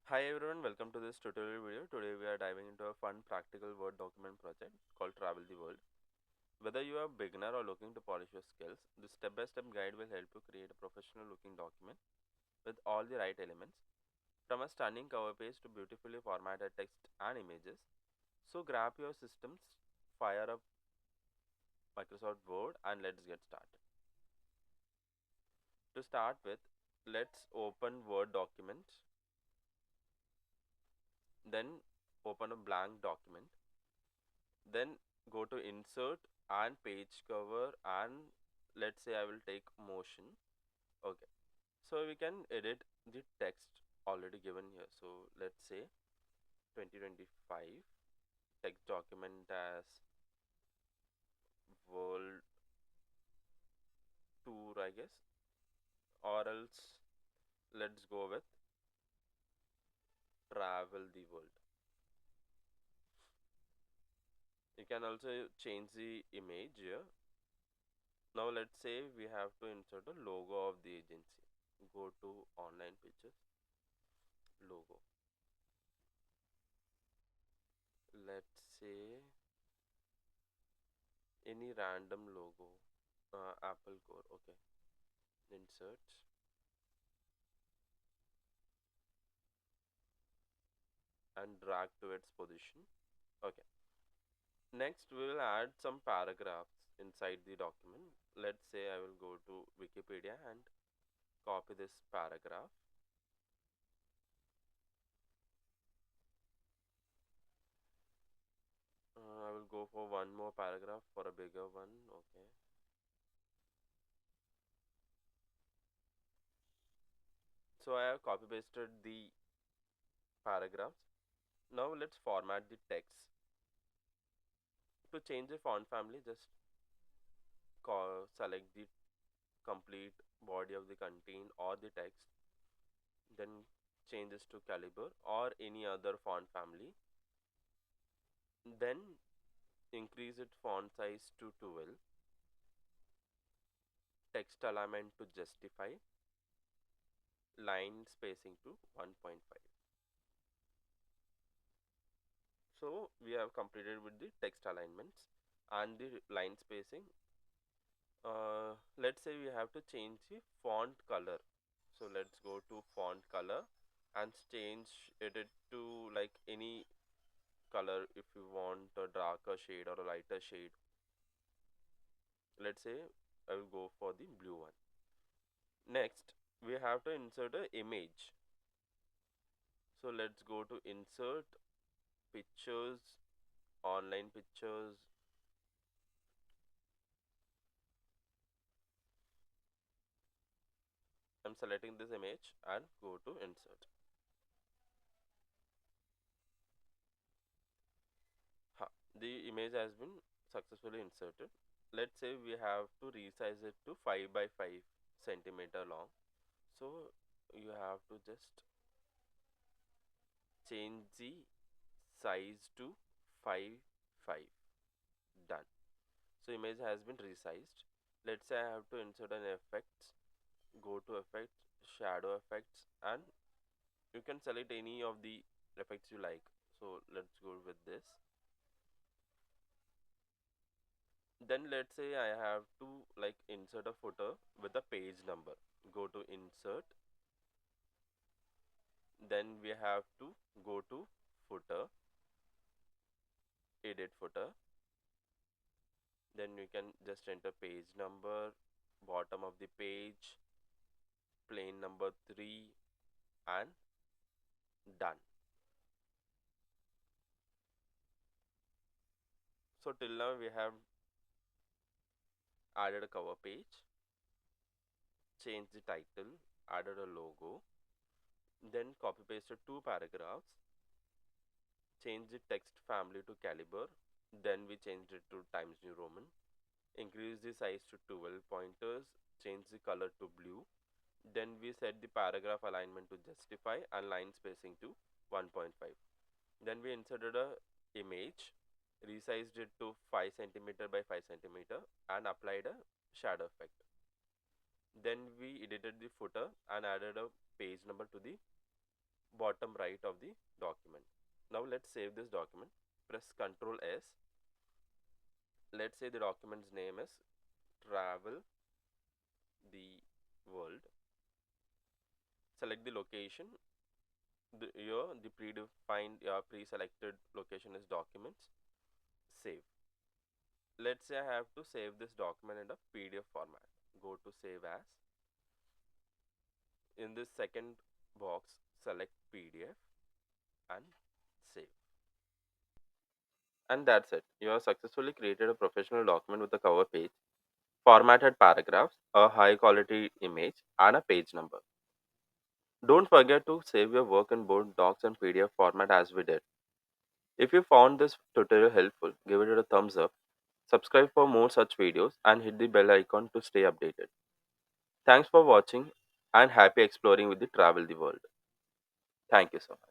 Hi everyone, welcome to this tutorial video. Today we are diving into a fun practical Word document project called Travel the World. Whether you are a beginner or looking to polish your skills, this step-by-step guide will help you create a professional looking document with all the right elements, from a stunning cover page to beautifully formatted text and images. So grab your systems, fire up Microsoft Word and let's get started. To start with, let's open Word document, then open a blank document. Then go to insert and page cover, and let's say I will take motion. Okay, so we can edit the text already given here. So let's say 2025 text document as world tour, I guess, or else let's go with travel the world. You can also change the image here. Now let's say we have to insert a logo of the agency. Go to online pictures, logo. Let's say any random logo, apple core. Okay, insert and drag to its position. Okay, next we will add some paragraphs inside the document. Let's say I will go to Wikipedia and copy this paragraph. I will go for one more paragraph for a bigger one. Okay, so I have copy pasted the paragraphs. Now let's format the text. To change the font family, just select the complete body of the content or the text, then changes to caliber or any other font family, then increase its font size to 12, text alignment to justify, line spacing to 1.5. So we have completed with the text alignments and the line spacing. Let's say we have to change the font color. So let's go to font color and change it to like any color. If you want a darker shade or a lighter shade, let's say I will go for the blue one. Next we have to insert a image. So let's go to insert, pictures, online pictures. I'm selecting this image and go to insert. The image has been successfully inserted. Let's say we have to resize it to 5 by 5 centimeter long. So you have to just change the size to 5 5. Done. So image has been resized. Let's say I have to insert an effect. Go to effects, shadow effects, and you can select any of the effects you like. So let's go with this. Then let's say I have to like insert a footer with a page number. Go to insert, then we have to go to footer, edit footer, then we can just enter page number, bottom of the page, plain number 3, and done. So till now we have added a cover page, changed the title, added a logo, then copy pasted 2 paragraphs, changed the text family to caliber, then we changed it to Times New Roman, increase the size to 12 pointers, change the color to blue, then we set the paragraph alignment to justify and line spacing to 1.5. Then we inserted a image, resized it to 5 centimeter by 5 centimeter and applied a shadow effect. Then we edited the footer and added a page number to the bottom right of the document. Now let's save this document. Press Ctrl S. Let's say the document's name is Travel the World. Select the location. The predefined pre-selected location is documents. Save. Let's say I have to save this document in a PDF format. Go to Save As. In this second box, select PDF and save. And that's it. You have successfully created a professional document with a cover page, formatted paragraphs, a high quality image, and a page number. Don't forget to save your work in both docs and PDF format as we did. If you found this tutorial helpful, give it a thumbs up, subscribe for more such videos, and hit the bell icon to stay updated. Thanks for watching and happy exploring with the Travel the World. Thank you so much.